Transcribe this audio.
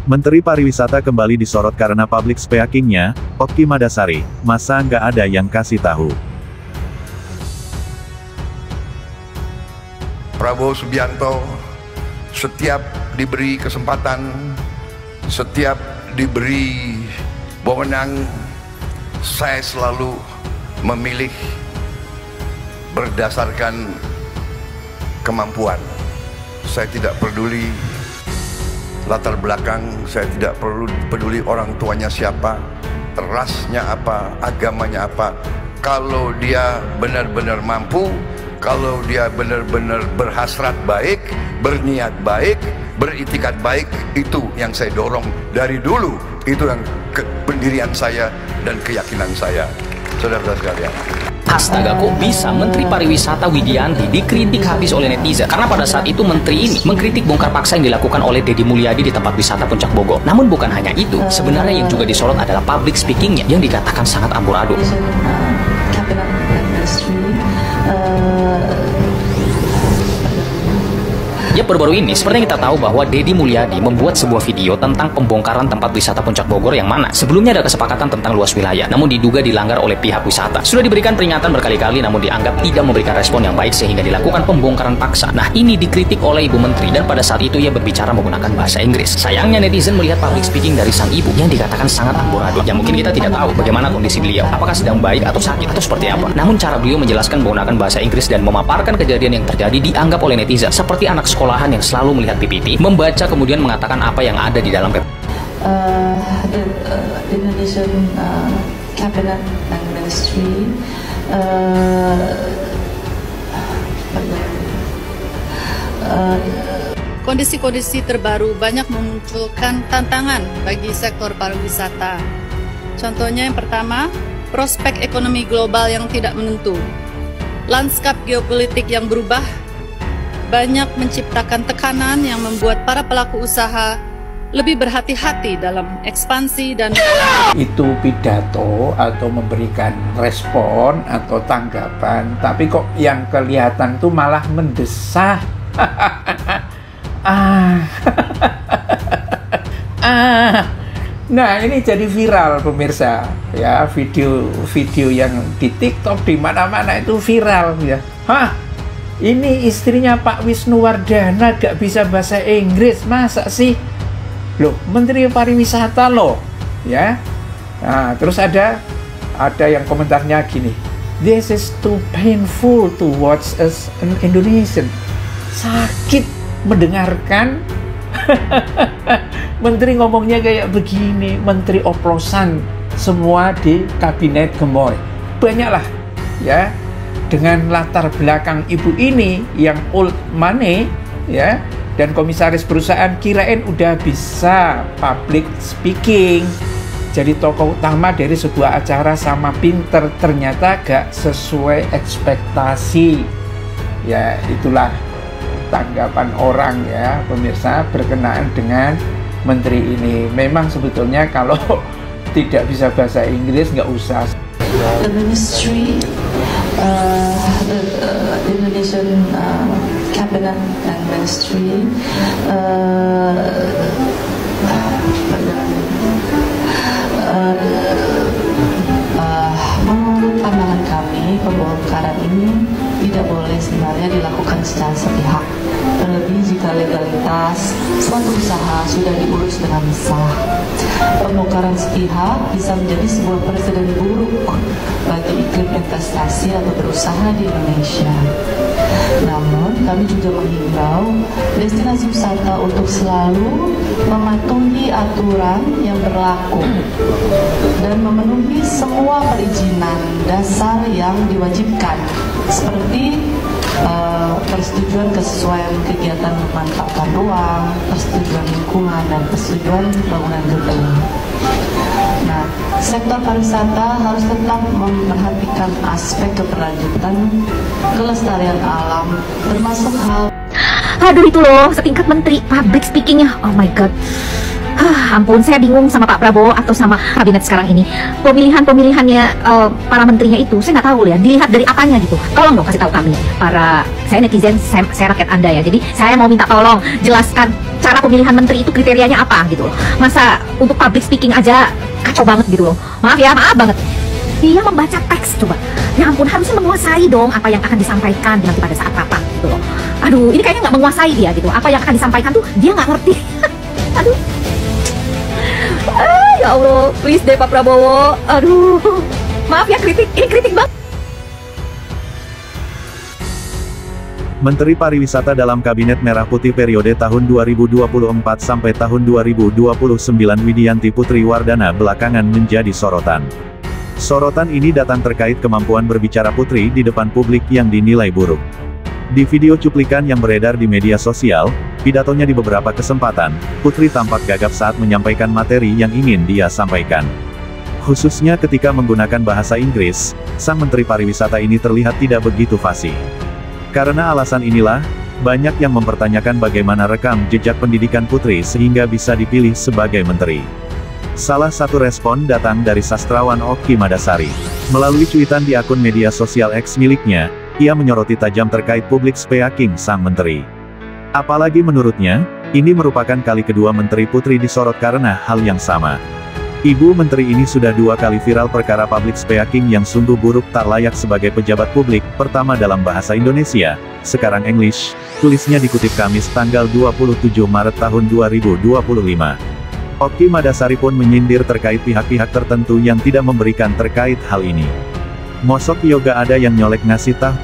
Menteri Pariwisata kembali disorot karena public speaking-nya, Oki Madasari. Masa nggak ada yang kasih tahu? Prabowo Subianto setiap diberi kesempatan, setiap diberi wewenang, saya selalu memilih berdasarkan kemampuan. Saya tidak peduli latar belakang, saya tidak perlu peduli orang tuanya siapa, rasnya apa, agamanya apa. Kalau dia benar-benar mampu, kalau dia benar-benar berhasrat baik, berniat baik, beritikat baik, itu yang saya dorong dari dulu. Itu yang pendirian saya dan keyakinan saya, saudara-saudara sekalian. Astaga, kok bisa Menteri Pariwisata Widianti dikritik habis oleh netizen? Karena pada saat itu menteri ini mengkritik bongkar paksa yang dilakukan oleh Deddy Mulyadi di tempat wisata Puncak Bogor. Namun bukan hanya itu, sebenarnya yang juga disorot adalah public speaking-nya yang dikatakan sangat amburadul. Ya, baru-baru ini, seperti yang kita tahu bahwa Deddy Mulyadi membuat sebuah video tentang pembongkaran tempat wisata Puncak Bogor yang mana sebelumnya ada kesepakatan tentang luas wilayah, namun diduga dilanggar oleh pihak wisata. Sudah diberikan peringatan berkali-kali, namun dianggap tidak memberikan respon yang baik sehingga dilakukan pembongkaran paksa. Nah, ini dikritik oleh Ibu Menteri dan pada saat itu ia berbicara menggunakan bahasa Inggris. Sayangnya netizen melihat public speaking dari sang ibu yang dikatakan sangat amburadul. Ya mungkin kita tidak tahu bagaimana kondisi beliau, apakah sedang baik atau sakit atau seperti apa. Namun cara beliau menjelaskan menggunakan bahasa Inggris dan memaparkan kejadian yang terjadi dianggap oleh netizen seperti anak sekolahan yang selalu melihat PPT, membaca kemudian mengatakan apa yang ada di dalam PPT. The Indonesian Cabinet and Ministry kondisi-kondisi terbaru banyak memunculkan tantangan bagi sektor pariwisata. Contohnya yang pertama, prospek ekonomi global yang tidak menentu. Lanskap geopolitik yang berubah banyak menciptakan tekanan yang membuat para pelaku usaha lebih berhati-hati dalam ekspansi dan itu pidato atau memberikan respon atau tanggapan, tapi kok yang kelihatan tuh malah mendesah. Nah, ini jadi viral pemirsa ya, video yang di TikTok di mana-mana itu viral ya. Ini istrinya Pak Wisnuwardana gak bisa bahasa Inggris, masa sih? Loh, Menteri Pariwisata loh, ya. Nah, terus ada yang komentarnya gini, this is too painful to watch as an Indonesian. Sakit mendengarkan menteri ngomongnya kayak begini, menteri oplosan semua di kabinet gemoy. Banyaklah, ya. Dengan latar belakang ibu ini yang old money ya, dan komisaris perusahaan kirain udah bisa public speaking, jadi tokoh utama dari sebuah acara sama pinter, ternyata gak sesuai ekspektasi. Ya itulah tanggapan orang ya pemirsa berkenaan dengan menteri ini. Memang sebetulnya kalau tidak bisa bahasa Inggris nggak usah. The ministry, the Indonesian Cabinet and Ministry menurut pandangan kami, pembongkaran ini tidak boleh sebenarnya dilakukan secara sepihak, terlebih jika legalitas suatu usaha sudah diurus dengan sah. Pembongkaran sepihak bisa menjadi sebuah presiden buruk bagi iklim investasi atau berusaha di Indonesia. Namun, kami juga menghimbau destinasi wisata untuk selalu mematuhi aturan yang berlaku dan memenuhi semua perizinan dasar yang diwajibkan, seperti persetujuan kesesuaian kegiatan memanfaatkan ruang, persetujuan lingkungan, dan persetujuan bangunan gedung. Nah, sektor pariwisata harus tetap memperhatikan aspek keberlanjutan, kelestarian alam, termasuk hal. Aduh, itu loh, setingkat menteri public speakingnya. Oh my god. Ampun, saya bingung sama Pak Prabowo atau sama kabinet sekarang ini. Pemilihannya para menterinya itu saya nggak tahu ya, dilihat dari apanya gitu. Tolong dong kasih tahu kami, para saya netizen, saya rakyat Anda ya. Jadi saya mau minta tolong jelaskan cara pemilihan menteri itu kriterianya apa gitu loh. Masa untuk public speaking aja kacau banget gitu loh. Maaf ya, maaf banget. Dia membaca teks coba. Ya ampun, harusnya menguasai dong apa yang akan disampaikan nanti pada saat rapat gitu loh. Aduh, ini kayaknya nggak menguasai dia gitu. Apa yang akan disampaikan tuh dia nggak ngerti. Aduh. Ya Allah, please deh Pak Prabowo. Aduh. Maaf ya kritik, ini kritik banget. Menteri Pariwisata dalam Kabinet Merah Putih periode tahun 2024 sampai tahun 2029 Widianti Putri Wardana belakangan menjadi sorotan. Sorotan ini datang terkait kemampuan berbicara Putri di depan publik yang dinilai buruk. Di video cuplikan yang beredar di media sosial, pidatonya di beberapa kesempatan, Putri tampak gagap saat menyampaikan materi yang ingin dia sampaikan. Khususnya ketika menggunakan bahasa Inggris, sang Menteri Pariwisata ini terlihat tidak begitu fasih. Karena alasan inilah, banyak yang mempertanyakan bagaimana rekam jejak pendidikan Putri sehingga bisa dipilih sebagai menteri. Salah satu respon datang dari sastrawan Okky Madasari. Melalui cuitan di akun media sosial X miliknya, ia menyoroti tajam terkait public speaking sang menteri. Apalagi menurutnya, ini merupakan kali kedua Menteri Putri disorot karena hal yang sama. Ibu Menteri ini sudah 2 kali viral perkara public speaking yang sungguh buruk tak layak sebagai pejabat publik, pertama dalam bahasa Indonesia, sekarang English, tulisnya dikutip Kamis tanggal 27 Maret tahun 2025. Okky Madasari pun menyindir terkait pihak-pihak tertentu yang tidak memberikan terkait hal ini. Mosok yoga ada yang nyolek ngasih tahu.